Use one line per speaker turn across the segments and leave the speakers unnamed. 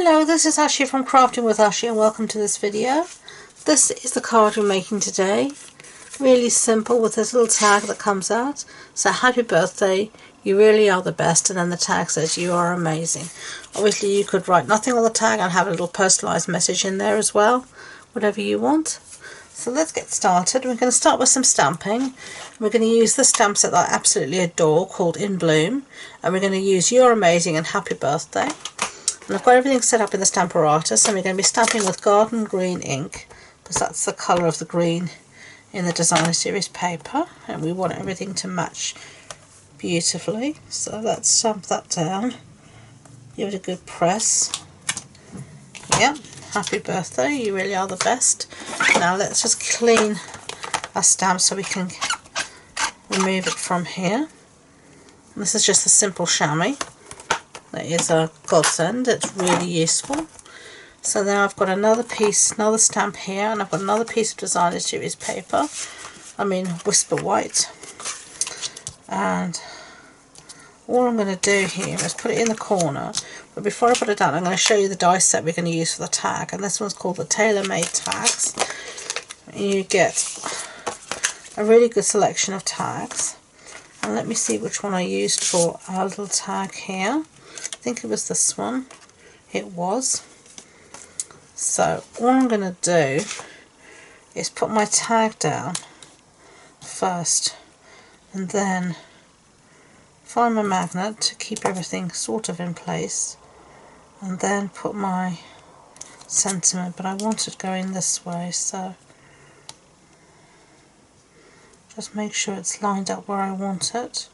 Hello, this is Ashee from Crafting with Ashee and welcome to this video. This is the card we're making today. Really simple with this little tag that comes out. So happy birthday, you really are the best, and then the tag says you are amazing. Obviously you could write nothing on the tag and have a little personalised message in there as well, whatever you want. So let's get started. We're going to start with some stamping. We're going to use the stamp set that I absolutely adore called In Bloom, and we're going to use You're Amazing and Happy Birthday. And I've got everything set up in the Stamparatus, and we're going to be stamping with garden green ink because that's the colour of the green in the designer series paper, and we want everything to match beautifully. So let's stamp that down, give it a good press. Yep, happy birthday, you really are the best. Now let's just clean our stamp so we can remove it from here. And this is just a simple chamois. That is a godsend, it's really useful. So now I've got another piece, another stamp here, and I've got another piece of designer series paper, Whisper White. And all I'm going to do here is put it in the corner, but before I put it down I'm going to show you the die set we're going to use for the tag, and this one's called the Tailor Made Tags. You get a really good selection of tags, and let me see which one I used for our little tag here. I think it was this one. It was. So all I'm going to do is put my tag down first, and then find my magnet to keep everything sort of in place, and then put my sentiment, but I want it going this way, so just make sure it's lined up where I want it.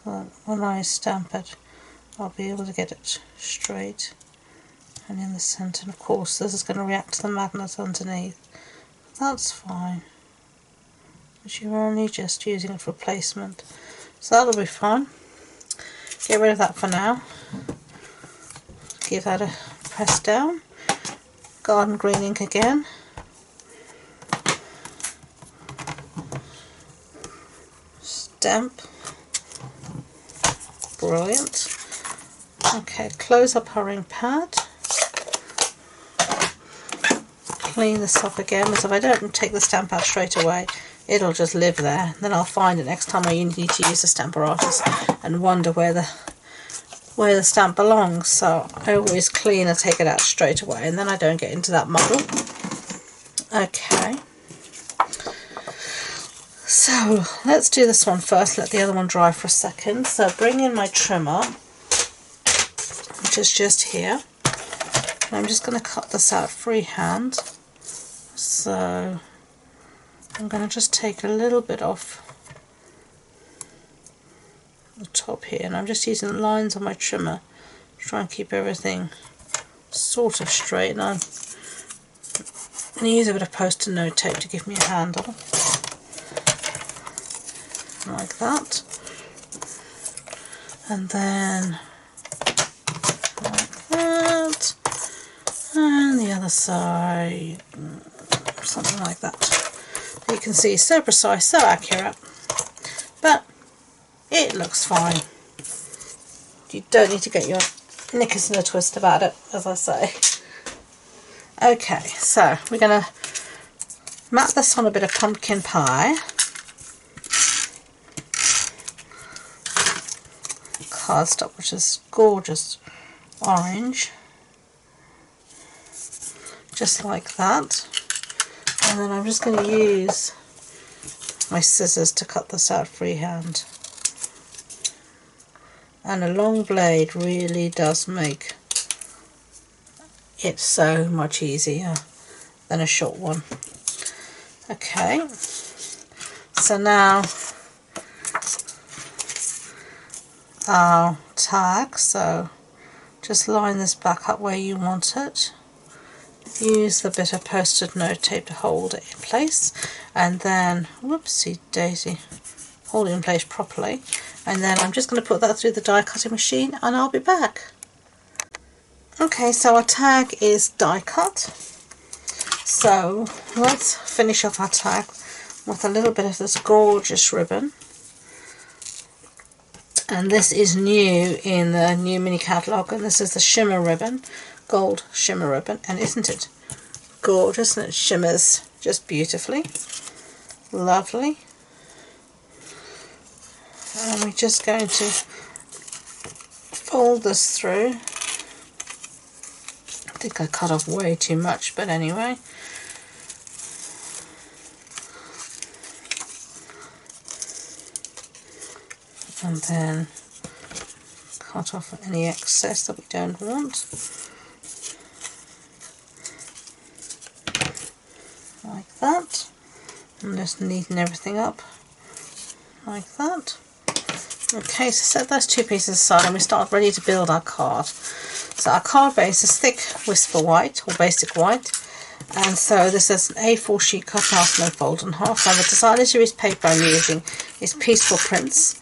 So when I stamp it, I'll be able to get it straight and in the centre. And of course this is going to react to the magnet underneath. That's fine, but you're only just using it for placement, so that'll be fine. Get rid of that for now. Give that a press down. Garden green ink again. Stamp. Brilliant. Okay, close up our ink pad. Clean this up again, because if I don't take the stamp out straight away, it'll just live there. Then I'll find it next time I need to use the Stamparatus and wonder where the stamp belongs. So I always clean and take it out straight away, and then I don't get into that muddle. Okay. So let's do this one first, let the other one dry for a second. So bring in my trimmer, which is just here. And I'm just going to cut this out freehand. So I'm going to just take a little bit off the top here, and I'm just using the lines on my trimmer to try and keep everything sort of straight. And I'm going to use a bit of post-it note tape to give me a handle. Like that, and then like that, and the other side, something like that. You can see, so precise, so accurate, but it looks fine. You don't need to get your knickers in a twist about it, as I say. Okay, so we're going to mat this on a bit of pumpkin pie. Cardstock, which is gorgeous orange, just like that. And then I'm just going to use my scissors to cut this out freehand. And a long blade really does make it so much easier than a short one. Okay, so now our tag, so just line this back up where you want it. Use the bit of post-it note tape to hold it in place, and then, whoopsie daisy, hold it in place properly. And then I'm just going to put that through the die cutting machine, and I'll be back. Okay, so our tag is die cut. So let's finish off our tag with a little bit of this gorgeous ribbon. And this is new in the new mini catalogue, and this is the shimmer ribbon, gold shimmer ribbon, and isn't it gorgeous? And it shimmers just beautifully, lovely. And we're just going to fold this through. I think I cut off way too much, but anyway. And then cut off any excess that we don't want. Like that. I'm just kneading everything up like that. Okay, so set those two pieces aside and we start ready to build our card. So our card base is thick whisper white or basic white, and so this is an A4 sheet cut in half and then folded in half. Now the designer series paper I'm using is Peaceful Prints,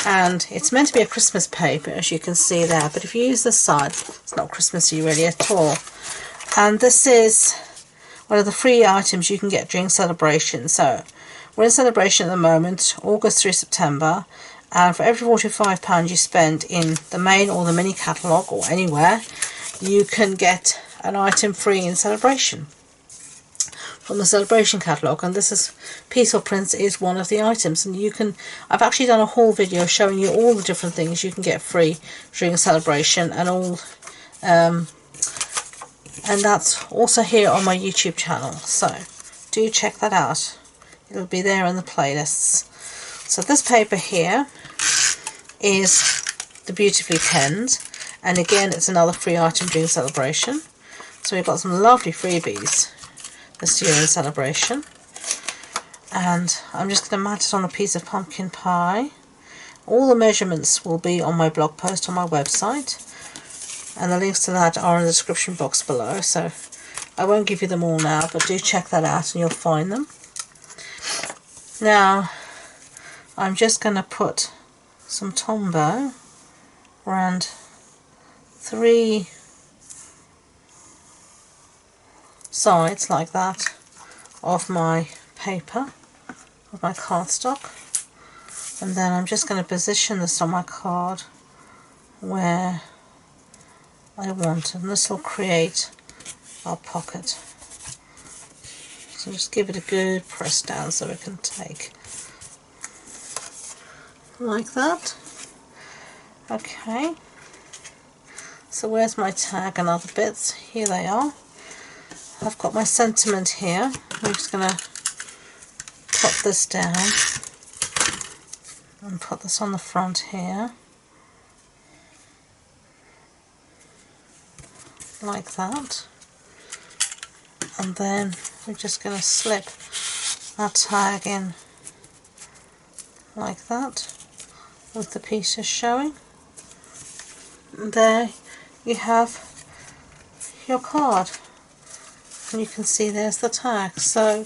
and it's meant to be a Christmas paper, as you can see there, but if you use this side, it's not Christmassy really at all. And this is one of the free items you can get during celebration. So we're in celebration at the moment, August through September, and for every £45 you spend in the main or the mini catalogue or anywhere, you can get an item free in celebration from the celebration catalogue. And this is Peaceful Prints is one of the items, and you can, I've actually done a haul video showing you all the different things you can get free during celebration, and all and that's also here on my YouTube channel, so do check that out. It'll be there in the playlists. So this paper here is the Beautifully Penned, and again it's another free item during celebration. So we've got some lovely freebies this year in celebration, and I'm just going to mat it on a piece of pumpkin pie. All the measurements will be on my blog post on my website, and the links to that are in the description box below, so I won't give you them all now, but do check that out and you'll find them. Now I'm just going to put some Tombow around 3 sides like that of my paper, of my cardstock, and then I'm just going to position this on my card where I want, and this will create our pocket. So just give it a good press down so it can take like that. Okay, so where's my tag and other bits? Here they are. I've got my sentiment here. I'm just going to put this down and put this on the front here like that, and then we're just going to slip our tag in like that with the pieces showing, and there you have your card, and you can see there's the tag. So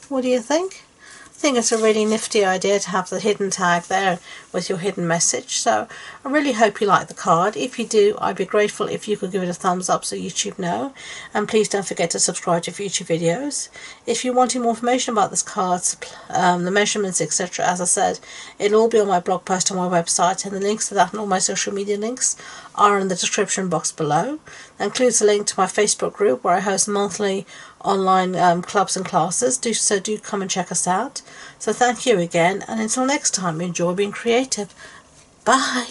what do you think? I think it's a really nifty idea to have the hidden tag there with your hidden message. So I really hope you like the card. If you do, I'd be grateful if you could give it a thumbs up so YouTube know, and please don't forget to subscribe to future videos. If you want more information about this card, the measurements, etc., as I said, it'll all be on my blog post on my website, and the links to that and all my social media links are in the description box below. That includes a link to my Facebook group where I host monthly online clubs and classes. Do come and check us out. So thank you again, and until next time, enjoy being creative. Bye.